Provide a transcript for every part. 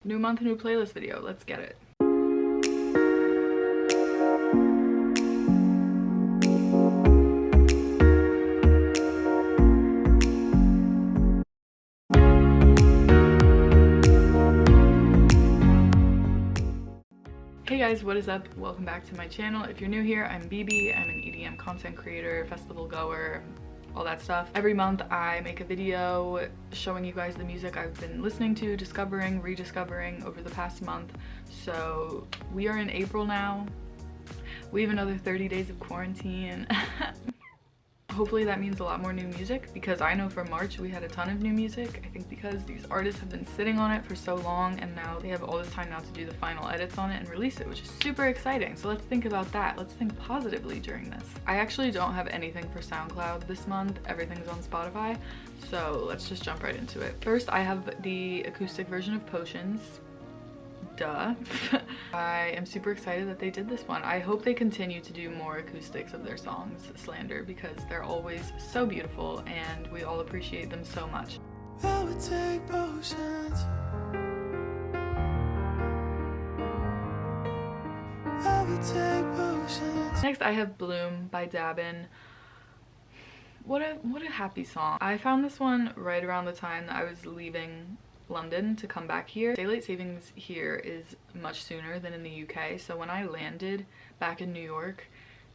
New month, new playlist video. Let's get it. Hey guys, what is up? Welcome back to my channel. If you're new here, I'm BB. I'm an EDM content creator, festival goer, all that stuff. Every month I make a video showing you guys the music I've been listening to, discovering, rediscovering over the past month. So we are in April now. We have another 30 days of quarantine. Hopefully that means a lot more new music, because I know for March we had a ton of new music. I think because these artists have been sitting on it for so long and now they have all this time now to do the final edits on it and release it, which is super exciting. So let's think about that. Let's think positively during this. I actually don't have anything for SoundCloud this month. Everything's on Spotify. So let's just jump right into it. First, I have the acoustic version of Potions. Duh. I am super excited that they did this one. I hope they continue to do more acoustics of their songs, Slander, because they're always so beautiful and we all appreciate them so much. I would take potions. I would take potions. Next I have Bloom by Dabin. What a happy song. I found this one right around the time that I was leaving London to come back here. Daylight savings here is much sooner than in the UK, so when I landed back in New York,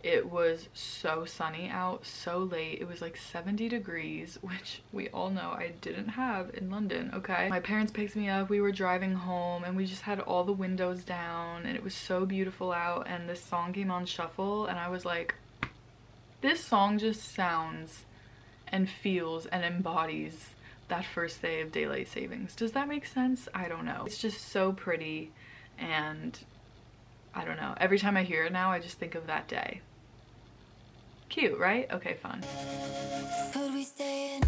it was so sunny out, so late. It was like 70 degrees, which we all know I didn't have in London, okay? My parents picked me up, we were driving home, and we just had all the windows down, and it was so beautiful out, and this song came on shuffle, and I was like, this song just sounds and feels and embodies that first day of daylight savings. Does that make sense? I don't know. It's just so pretty, and I don't know. Every time I hear it now, I just think of that day. Cute, right? Okay, fun. Could we stay in?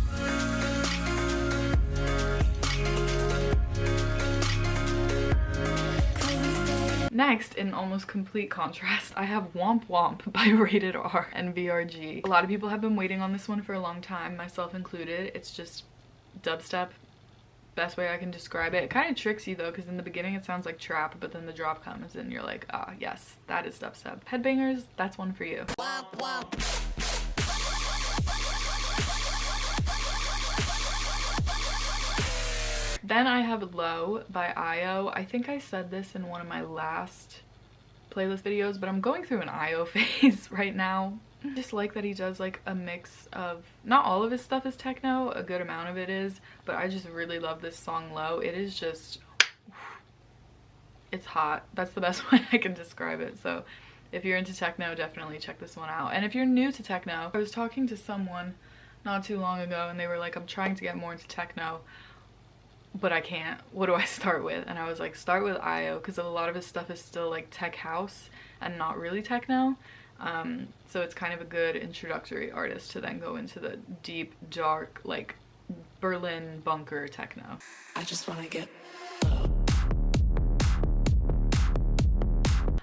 Next, in almost complete contrast, I have Womp Womp by Rated R and VRG. A lot of people have been waiting on this one for a long time, myself included. It's just dubstep, best way I can describe it. It kind of tricks you though, because in the beginning it sounds like trap, but then the drop comes and you're like, ah, yes, that is dubstep. Headbangers, that's one for you. Womp, womp. Then I have Low by IO. I think I said this in one of my last playlist videos, but I'm going through an IO phase right now. I just like that he does like a mix of, not all of his stuff is techno, a good amount of it is, but I just really love this song Low. It is just, it's hot. That's the best way I can describe it. So if you're into techno, definitely check this one out. And if you're new to techno, I was talking to someone not too long ago and they were like, I'm trying to get more into techno, but I can't. What do I start with? And I was like, start with IO, because a lot of his stuff is still like tech house and not really techno. So it's kind of a good introductory artist to then go into the deep, dark, like Berlin bunker techno. I just want to get low.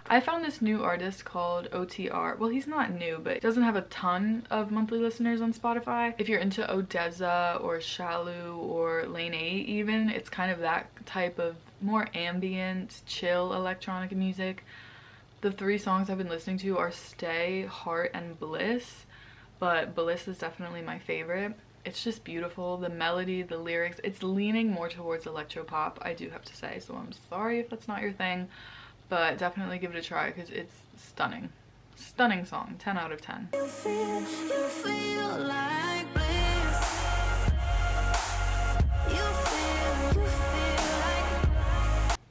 I found this new artist called OTR. Well, he's not new, but doesn't have a ton of monthly listeners on Spotify. If you're into Odessa or Shalu or Lane 8 even, it's kind of that type of more ambient, chill electronic music. The three songs I've been listening to are Stay, Heart, and Bliss, but Bliss is definitely my favorite. It's just beautiful. The melody, the lyrics, it's leaning more towards electropop, I do have to say, so I'm sorry if that's not your thing, but definitely give it a try because it's stunning. Stunning song, 10 out of 10. You feel like bliss.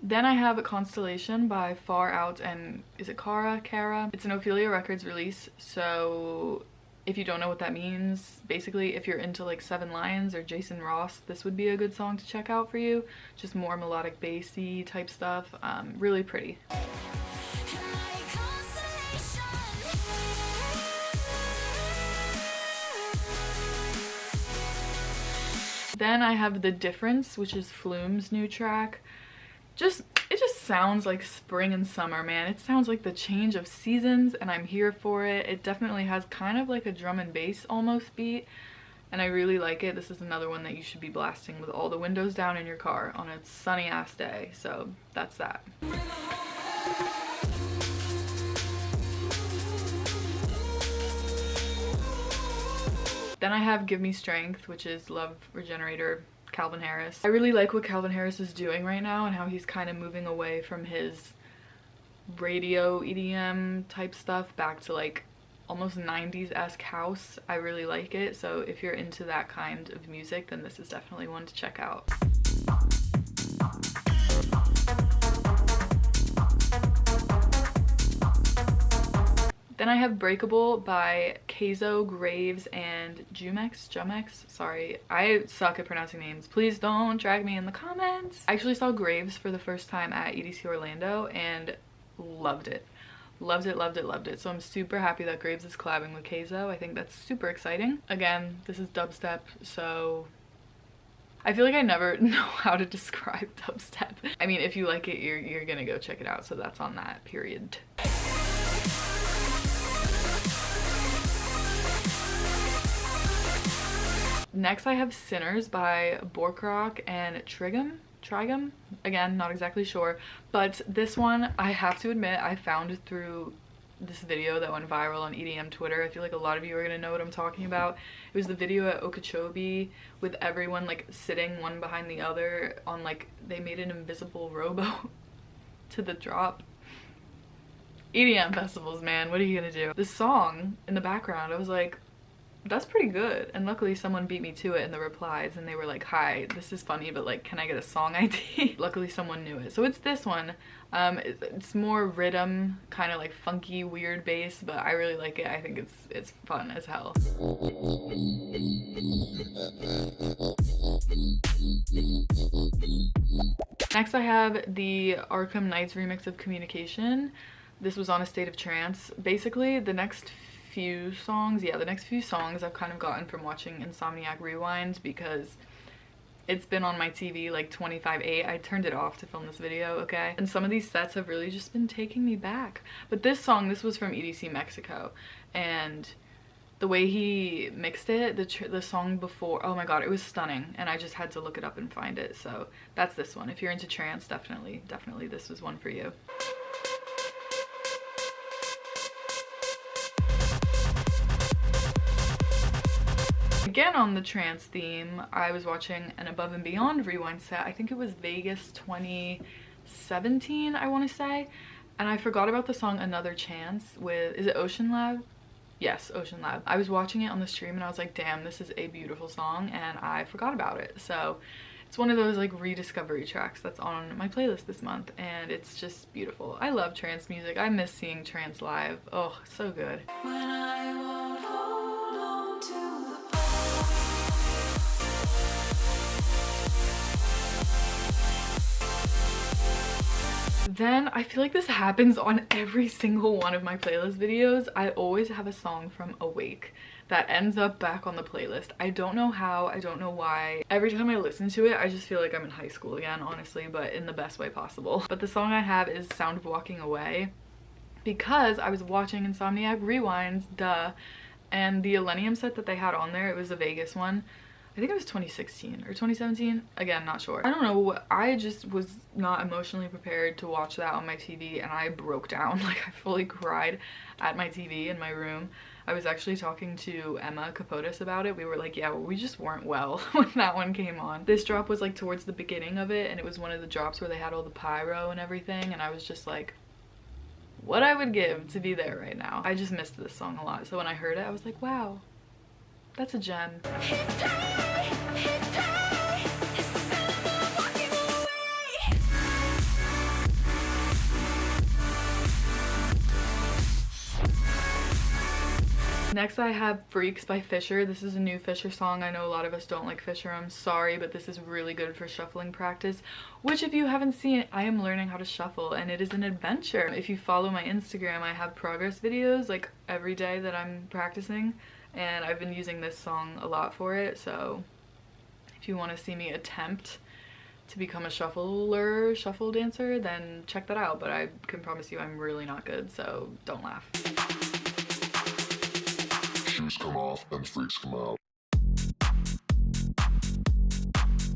Then I have Constellation by Far Out and, is it Kara? It's an Ophelia Records release, so if you don't know what that means, basically if you're into like Seven Lions or Jason Ross, this would be a good song to check out for you. Just more melodic bassy type stuff, really pretty. Then I have The Difference, which is Flume's new track. It just sounds like spring and summer, man. It sounds like the change of seasons and I'm here for it. It definitely has kind of like a drum and bass almost beat. and I really like it. This is another one that you should be blasting with all the windows down in your car on a sunny ass day. So that's that. Then I have Give Me Strength, which is Love Regenerator, Calvin Harris. I really like what Calvin Harris is doing right now and how he's kind of moving away from his radio EDM type stuff back to like almost 90s-esque house. I really like it. So if you're into that kind of music, then this is definitely one to check out. Then I have Breakable by Keizo, Graves, and Jumex. Sorry, I suck at pronouncing names. Please don't drag me in the comments. I actually saw Graves for the first time at EDC Orlando and loved it. Loved it, loved it, loved it. So I'm super happy that Graves is collabing with Keizo. I think that's super exciting. Again, this is dubstep, so I feel like I never know how to describe dubstep. I mean, if you like it, you're gonna go check it out. So that's on that, period. Next I have Sinners by Borkrock and Trigum. Again, not exactly sure, but this one I have to admit I found through this video that went viral on EDM Twitter. I feel like a lot of you are gonna know what I'm talking about. It was the video at Okeechobee with everyone like sitting one behind the other on like, they made an invisible rowboat to the drop. EDM festivals, man, what are you gonna do? The song in the background, I was like, that's pretty good, and luckily someone beat me to it in the replies and they were like, hi, this is funny, but like, can I get a song ID? Luckily someone knew it. So it's this one. It's more rhythm, kind of like funky weird bass, but I really like it. I think it's fun as hell. Next I have the Arkham Knights remix of Communication. This was on A State of Trance. Basically the next few songs I've kind of gotten from watching Insomniac Rewind, because it's been on my TV like 25/8. I turned it off to film this video, okay? And some of these sets have really just been taking me back. But this song, this was from EDC Mexico, and the way he mixed it, the song before, oh my god, it was stunning, and I just had to look it up and find it. So that's this one. If you're into trance, definitely this was one for you. Again on the trance theme, I was watching an Above and Beyond rewind set. I think it was Vegas 2017, I want to say. And I forgot about the song Another Chance with, is it Ocean Lab? Yes, Ocean Lab. I was watching it on the stream and I was like, damn, this is a beautiful song, and I forgot about it. So it's one of those like rediscovery tracks that's on my playlist this month, and it's just beautiful. I love trance music. I miss seeing trance live. Oh, so good. When I won't hold on to the Then I feel like this happens on every single one of my playlist videos. I always have a song from Awake that ends up back on the playlist. I don't know how, I don't know why. Every time I listen to it, I just feel like I'm in high school again, honestly, but in the best way possible. But the song I have is Sound of Walking Away, because I was watching Insomniac Rewinds, duh, and the Millennium set that they had on there, it was a Vegas one. I think it was 2016 or 2017. Again, not sure. I don't know. I just was not emotionally prepared to watch that on my TV, and I broke down. Like, I fully cried at my TV in my room. I was actually talking to Emma Capotis about it. We were like, yeah, we just weren't well when that one came on. This drop was like towards the beginning of it, and it was one of the drops where they had all the pyro and everything, and I was just like, what I would give to be there right now. I just missed this song a lot. So when I heard it, I was like, wow, that's a gem. Next I have Freaks by Fisher. This is a new Fisher song. I know a lot of us don't like Fisher, I'm sorry, but this is really good for shuffling practice, which if you haven't seen, I am learning how to shuffle, and it is an adventure. If you follow my Instagram, I have progress videos like every day that I'm practicing, and I've been using this song a lot for it. So if you want to see me attempt to become a shuffle dancer, then check that out. But I can promise you I'm really not good, so don't laugh. Shoes come off and freaks come out.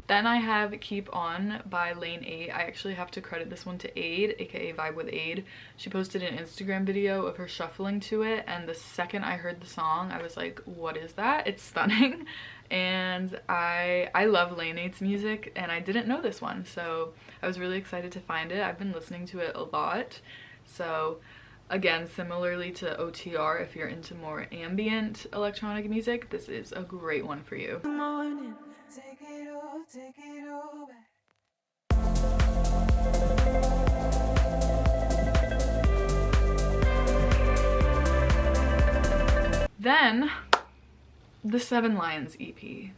Then I have Keep On by Lane 8. I actually have to credit this one to Aid, aka Vibe with Aid. She posted an Instagram video of her shuffling to it, and the second I heard the song, I was like, what is that? It's stunning. And I love Lane 8's music, and I didn't know this one, so I was really excited to find it. I've been listening to it a lot. So again, similarly to OTR, if you're into more ambient electronic music, this is a great one for you. Then, the Seven Lions EP.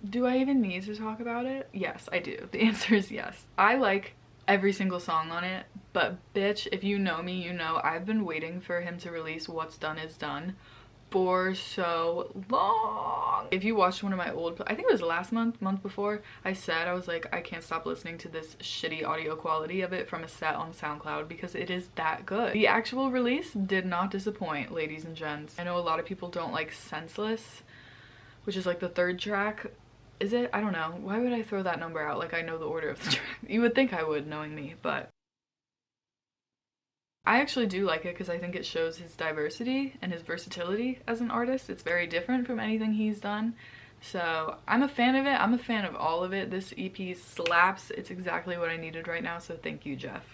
Do I even need to talk about it? Yes, I do. The answer is yes. I like every single song on it, but bitch, if you know me, you know I've been waiting for him to release What's Done Is Done for so long. If you watched one of my old, I think it was last month before, I said, I was like, I can't stop listening to this shitty audio quality of it from a set on SoundCloud because it is that good. The actual release did not disappoint, ladies and gents. I know a lot of people don't like Senseless, which is like the third track. Is it? I don't know. Why would I throw that number out like I know the order of the track? You would think I would, knowing me, but I actually do like it because I think it shows his diversity and his versatility as an artist. It's very different from anything he's done. So I'm a fan of it. I'm a fan of all of it. This EP slaps. It's exactly what I needed right now. So thank you, Jeff.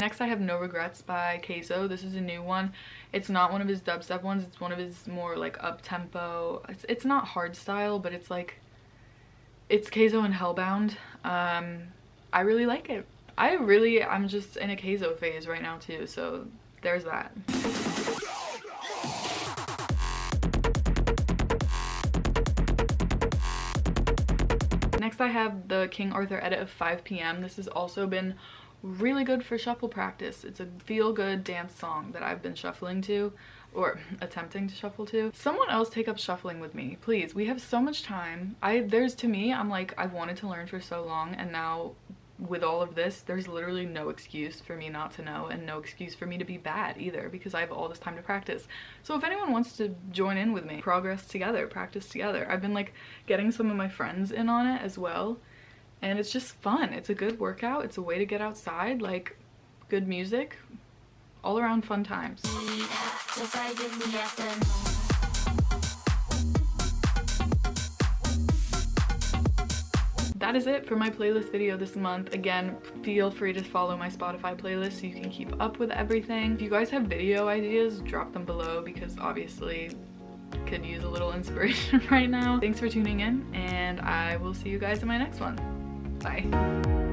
Next I have No Regrets by Keizo. This is a new one. It's not one of his dubstep ones. It's one of his more like up-tempo. It's not hardstyle, but it's like, it's Keizo and Hellbound. I really like it. I'm just in a Keizo phase right now too, so there's that. Next I have the King Arthur edit of 5 PM. This has also been really good for shuffle practice. It's a feel-good dance song that I've been shuffling to, or attempting to shuffle to. Someone else take up shuffling with me, please. We have so much time. To me, I'm like, I've wanted to learn for so long, and now with all of this, there's literally no excuse for me not to know, and no excuse for me to be bad either, because I have all this time to practice. So if anyone wants to join in with me, progress together, practice together. I've been like getting some of my friends in on it as well. And it's just fun. It's a good workout. It's a way to get outside, like good music, all around fun times. That is it for my playlist video this month. Again, feel free to follow my Spotify playlist so you can keep up with everything. If you guys have video ideas, drop them below because obviously could use a little inspiration right now. Thanks for tuning in, and I will see you guys in my next one. Bye.